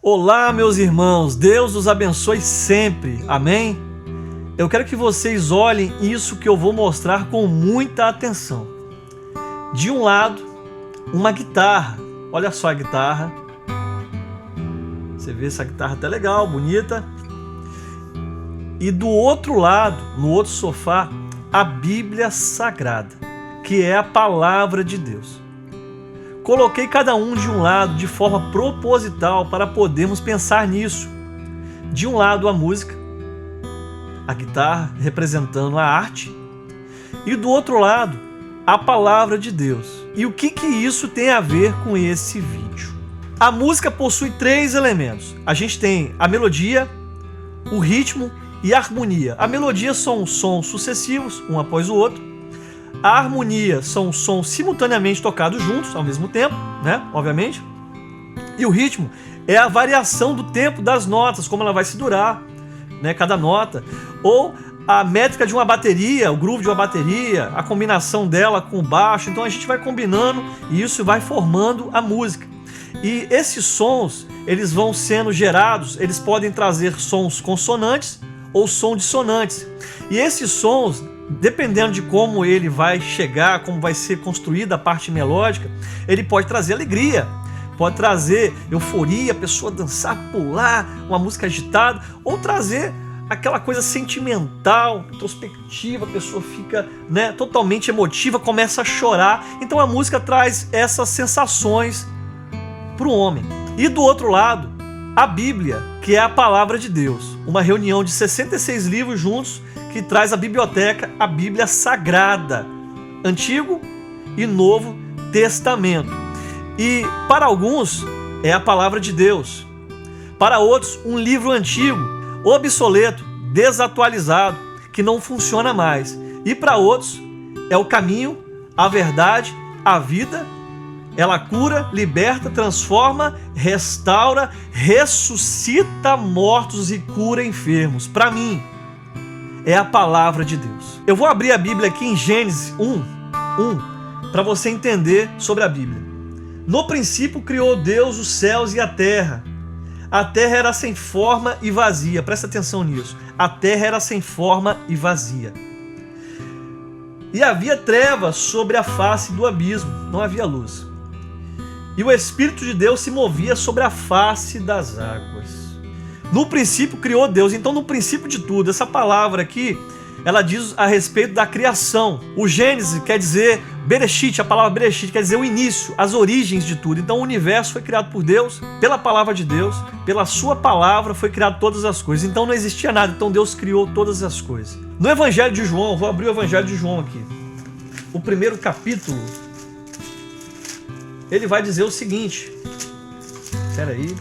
Olá, meus irmãos, Deus os abençoe sempre, amém? Eu quero que vocês olhem isso que eu vou mostrar com muita atenção. De um lado, uma guitarra, olha só a guitarra. Você vê essa guitarra até legal, bonita. E do outro lado, no outro sofá, a Bíblia Sagrada, que é a Palavra de Deus. Coloquei cada um de um lado de forma proposital para podermos pensar nisso. De um lado a música, a guitarra representando a arte, e do outro lado a Palavra de Deus. E o que isso tem a ver com esse vídeo? A música possui 3 elementos. A gente tem a melodia, o ritmo e a harmonia. A melodia são sons sucessivos, um após o outro. A harmonia são sons simultaneamente tocados juntos, ao mesmo tempo, né? Obviamente. E o ritmo é a variação do tempo das notas, como ela vai se durar, né? Cada nota. Ou a métrica de uma bateria, o groove de uma bateria, a combinação dela com o baixo. Então a gente vai combinando e isso vai formando a música. E esses sons, eles vão sendo gerados, eles podem trazer sons consonantes ou sons dissonantes. E esses sons, dependendo de como ele vai chegar, como vai ser construída a parte melódica, ele pode trazer alegria, pode trazer euforia, a pessoa dançar, pular, uma música agitada, ou trazer aquela coisa sentimental, introspectiva, a pessoa fica, né, totalmente emotiva, começa a chorar. Então a música traz essas sensações para o homem. E do outro lado, a Bíblia, que é a Palavra de Deus, uma reunião de 66 livros juntos, que traz a biblioteca, a Bíblia Sagrada, Antigo e Novo Testamento. E para alguns é a Palavra de Deus, para outros um livro antigo, obsoleto, desatualizado, que não funciona mais. E para outros é o caminho, a verdade, a vida. Ela cura, liberta, transforma, restaura, ressuscita mortos e cura enfermos. Para mim, é a Palavra de Deus. Eu vou abrir a Bíblia aqui em Gênesis 1, para você entender sobre a Bíblia. No princípio criou Deus os céus e a terra. A terra era sem forma e vazia. Presta atenção nisso. A terra era sem forma e vazia. E havia trevas sobre a face do abismo. Não havia luz. E o Espírito de Deus se movia sobre a face das águas. No princípio criou Deus. Então, no princípio de tudo, essa palavra aqui, ela diz a respeito da criação. O Gênesis quer dizer Bereshit, a palavra Bereshit quer dizer o início, as origens de tudo. Então o universo foi criado por Deus, pela palavra de Deus, pela sua palavra foi criado todas as coisas. Então não existia nada, então Deus criou todas as coisas. No Evangelho de João, vou abrir o Evangelho de João aqui. O primeiro capítulo, ele vai dizer o seguinte. Espera aí.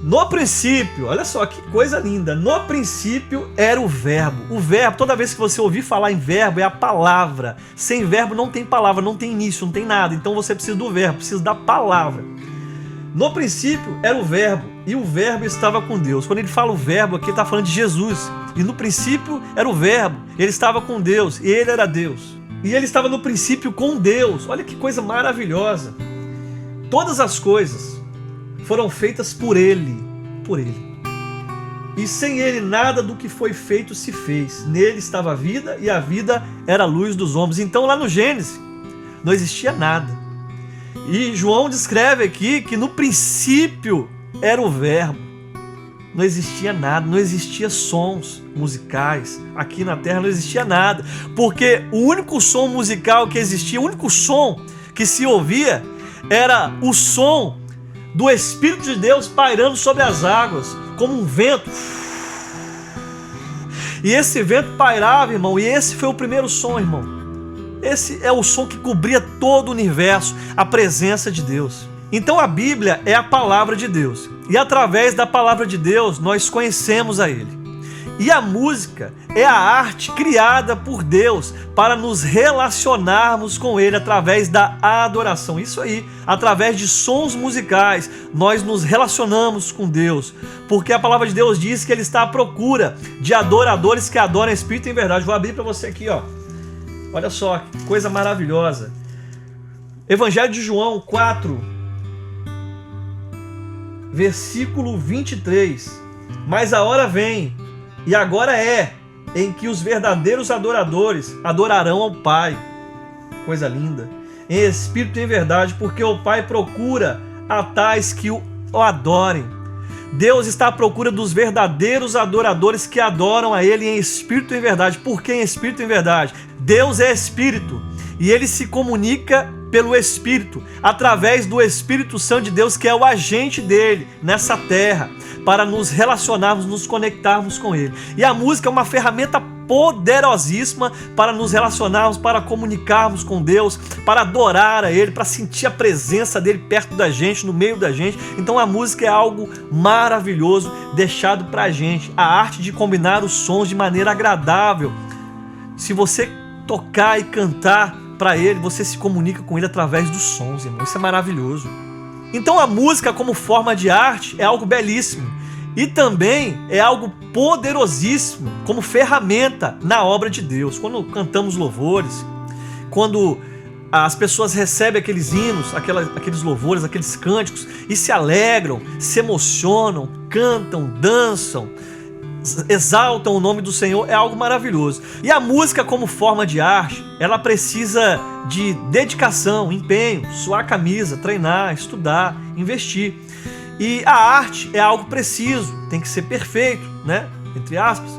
No princípio, olha só que coisa linda. No princípio era o verbo. O verbo, toda vez que você ouvir falar em verbo, é a palavra. Sem verbo não tem palavra, não tem início, não tem nada. Então você precisa do verbo, precisa da palavra. No princípio era o verbo, e o verbo estava com Deus. Quando ele fala o verbo aqui, ele está falando de Jesus. E no princípio era o verbo, ele estava com Deus, e ele era Deus. E ele estava no princípio com Deus. Olha que coisa maravilhosa. Todas as coisas foram feitas por ele. E sem ele nada do que foi feito se fez. Nele estava a vida, e a vida era a luz dos homens. Então lá no Gênesis não existia nada. E João descreve aqui que no princípio era o verbo. Não existia nada, não existia sons musicais. Aqui na terra não existia nada. Porque o único som musical que existia, o único som que se ouvia era o som do Espírito de Deus pairando sobre as águas, como um vento. E esse vento pairava, irmão, e esse foi o primeiro som, irmão. Esse é o som que cobria todo o universo, a presença de Deus. Então a Bíblia é a palavra de Deus. E através da palavra de Deus, nós conhecemos a Ele. E a música é a arte criada por Deus para nos relacionarmos com Ele através da adoração. Isso aí, através de sons musicais, nós nos relacionamos com Deus. Porque a palavra de Deus diz que Ele está à procura de adoradores que adoram em espírito e em verdade. Vou abrir para você aqui, ó. Olha só, que coisa maravilhosa. Evangelho de João 4. versículo 23. Mas a hora vem, e agora é, em que os verdadeiros adoradores adorarão ao Pai. Coisa linda. Em espírito e em verdade, porque o Pai procura a tais que o adorem. Deus está à procura dos verdadeiros adoradores que adoram a Ele em espírito e em verdade. Por que em espírito e em verdade? Deus é espírito e Ele se comunica pelo Espírito, através do Espírito Santo de Deus, que é o agente dele nessa terra, para nos relacionarmos, nos conectarmos com Ele. E a música é uma ferramenta poderosíssima para nos relacionarmos, para comunicarmos com Deus, para adorar a Ele, para sentir a presença dele perto da gente, no meio da gente. Então a música é algo maravilhoso deixado para a gente, a arte de combinar os sons de maneira agradável. Se você tocar e cantar para Ele, você se comunica com Ele através dos sons, irmão. Isso é maravilhoso. Então a música como forma de arte é algo belíssimo e também é algo poderosíssimo como ferramenta na obra de Deus. Quando cantamos louvores, quando as pessoas recebem aqueles hinos, aqueles louvores, aqueles cânticos e se alegram, se emocionam, cantam, dançam, exaltam o nome do Senhor, é algo maravilhoso. E a música como forma de arte, ela precisa de dedicação, empenho, suar a camisa, treinar, estudar, investir. E a arte é algo preciso, tem que ser perfeito, né? Entre aspas.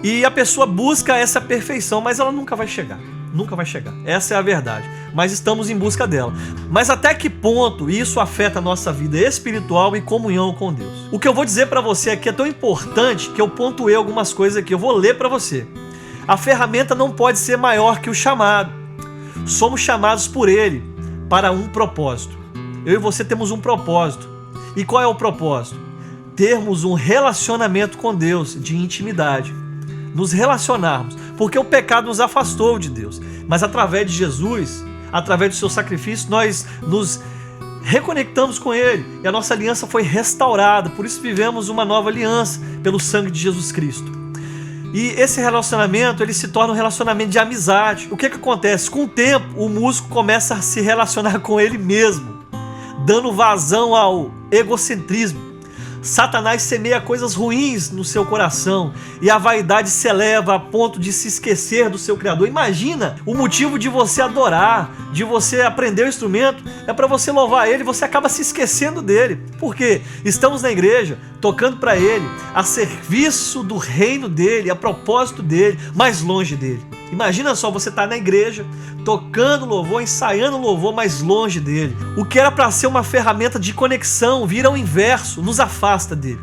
E a pessoa busca essa perfeição, mas ela nunca vai chegar. Nunca vai chegar. Essa é a verdade. Mas estamos em busca dela. Mas até que ponto isso afeta a nossa vida espiritual e comunhão com Deus? O que eu vou dizer para você aqui é tão importante que eu pontuei algumas coisas aqui. Eu vou ler para você. A ferramenta não pode ser maior que o chamado. Somos chamados por Ele para um propósito. Eu e você temos um propósito. E qual é o propósito? Termos um relacionamento com Deus de intimidade. Nos relacionarmos, porque o pecado nos afastou de Deus, mas através de Jesus, através do seu sacrifício, nós nos reconectamos com Ele e a nossa aliança foi restaurada. Por isso vivemos uma nova aliança pelo sangue de Jesus Cristo. E esse relacionamento, ele se torna um relacionamento de amizade. O que acontece? Com o tempo, o músico começa a se relacionar com ele mesmo, dando vazão ao egocentrismo. Satanás semeia coisas ruins no seu coração e a vaidade se eleva a ponto de se esquecer do seu Criador. Imagina o motivo de você adorar, de você aprender o instrumento, é para você louvar Ele, você acaba se esquecendo dele. Por quê? Estamos na igreja, tocando para Ele, a serviço do reino dele, a propósito dele, mais longe dele. Imagina só, você estar na igreja, tocando louvor, ensaiando louvor, mais longe dele. O que era para ser uma ferramenta de conexão vira o inverso, nos afasta dele.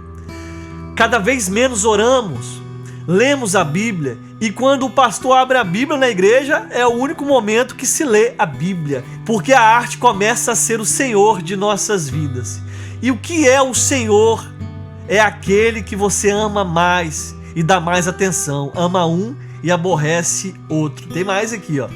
Cada vez menos oramos, lemos a Bíblia, e quando o pastor abre a Bíblia na igreja, é o único momento que se lê a Bíblia, porque a arte começa a ser o Senhor de nossas vidas. E o que é o Senhor? É aquele que você ama mais e dá mais atenção. Ama um e aborrece outro. Tem mais aqui, ó.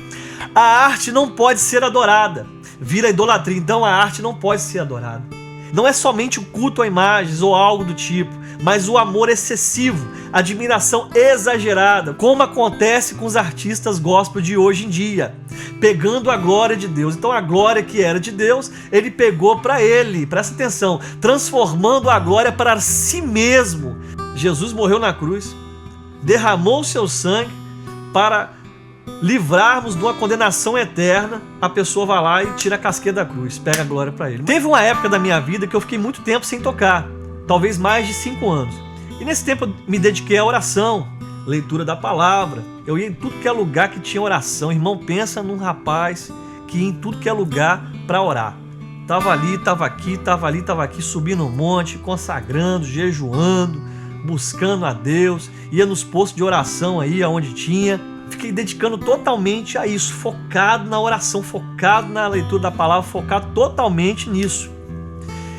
A arte não pode ser adorada, vira idolatria. Então a arte não pode ser adorada. Não é somente o culto a imagens ou algo do tipo, mas o amor excessivo, a admiração exagerada, como acontece com os artistas gospel de hoje em dia, pegando a glória de Deus. Então a glória que era de Deus, ele pegou para ele, presta atenção, transformando a glória para si mesmo. Jesus morreu na cruz, derramou o seu sangue para livrarmos de uma condenação eterna. A pessoa vai lá e tira a casqueta da cruz, pega a glória para ele. Teve uma época da minha vida que eu fiquei muito tempo sem tocar, talvez mais de 5 anos. E nesse tempo eu me dediquei à oração, leitura da palavra. Eu ia em tudo que é lugar que tinha oração. Irmão, pensa num rapaz que ia em tudo que é lugar para orar. Tava ali, tava aqui, tava ali, tava aqui, subindo um monte, consagrando, jejuando, buscando a Deus, ia nos postos de oração aí, aonde tinha. Fiquei dedicando totalmente a isso, focado na oração, focado na leitura da palavra, focado totalmente nisso.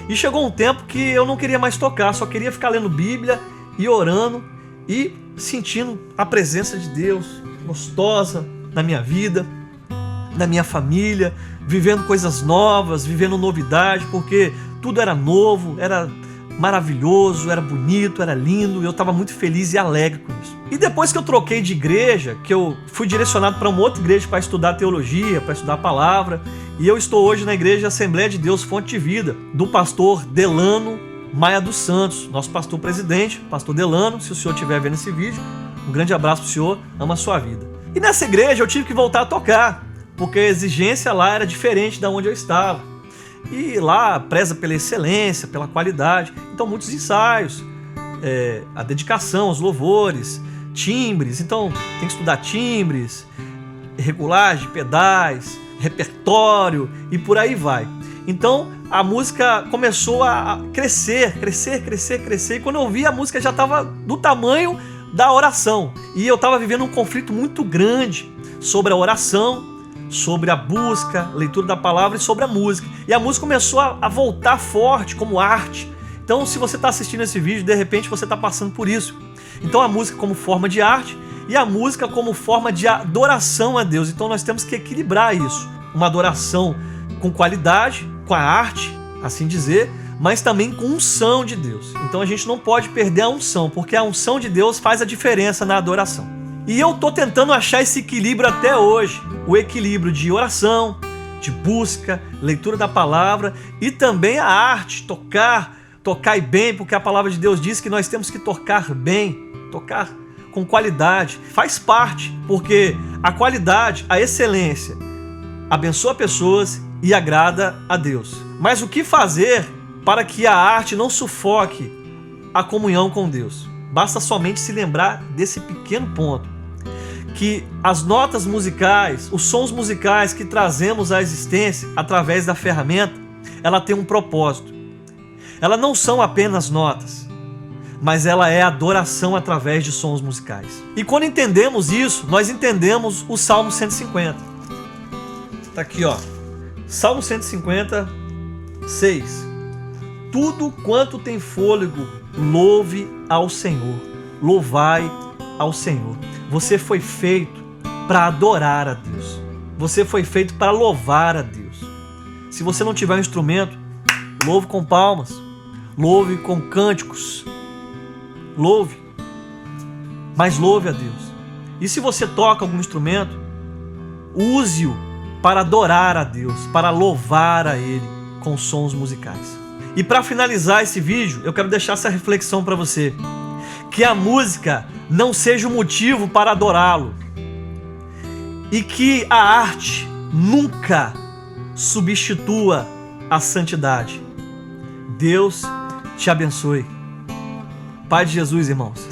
E chegou um tempo que eu não queria mais tocar, só queria ficar lendo Bíblia e orando e sentindo a presença de Deus gostosa na minha vida, na minha família, vivendo coisas novas, vivendo novidade, porque tudo era novo, era maravilhoso, era bonito, era lindo, e eu estava muito feliz e alegre com isso. E depois que eu troquei de igreja, que eu fui direcionado para uma outra igreja para estudar teologia, para estudar a palavra, e eu estou hoje na igreja Assembleia de Deus Fonte de Vida, do pastor Delano Maia dos Santos, nosso pastor presidente, pastor Delano. Se o senhor estiver vendo esse vídeo, um grande abraço para o senhor, ama a sua vida. E nessa igreja eu tive que voltar a tocar, porque a exigência lá era diferente da onde eu estava. E lá preza pela excelência, pela qualidade. Então muitos ensaios, a dedicação, os louvores, timbres. Então tem que estudar timbres, regulagem, pedais, repertório e por aí vai. Então a música começou a crescer. E quando eu vi, a música já estava do tamanho da oração. E eu estava vivendo um conflito muito grande sobre a oração, sobre a busca, leitura da palavra e sobre a música. E a música começou a voltar forte como arte. Então, se você está assistindo esse vídeo, de repente você está passando por isso. Então, a música como forma de arte e a música como forma de adoração a Deus. Então, nós temos que equilibrar isso. Uma adoração com qualidade, com a arte, assim dizer, mas também com unção de Deus. Então, a gente não pode perder a unção, porque a unção de Deus faz a diferença na adoração. E eu estou tentando achar esse equilíbrio até hoje. O equilíbrio de oração, de busca, leitura da palavra e também a arte, tocar e bem, porque a palavra de Deus diz que nós temos que tocar bem, tocar com qualidade. Faz parte, porque a qualidade, a excelência, abençoa pessoas e agrada a Deus. Mas o que fazer para que a arte não sufoque a comunhão com Deus? Basta somente se lembrar desse pequeno ponto, que as notas musicais, os sons musicais que trazemos à existência através da ferramenta, ela tem um propósito. Elas não são apenas notas, mas ela é adoração através de sons musicais. E quando entendemos isso, nós entendemos o Salmo 150. Tá aqui, ó. Salmo 150, 6. Tudo quanto tem fôlego, louve ao Senhor. Louvai ao Senhor. Você foi feito para adorar a Deus. Você foi feito para louvar a Deus. Se você não tiver um instrumento, louve com palmas, louve com cânticos, louve, mas louve a Deus. E se você toca algum instrumento, use-o para adorar a Deus, para louvar a Ele com sons musicais. E para finalizar esse vídeo, eu quero deixar essa reflexão para você. Que a música não seja o motivo para adorá-lo. E que a arte nunca substitua a santidade. Deus te abençoe. Pai de Jesus, irmãos.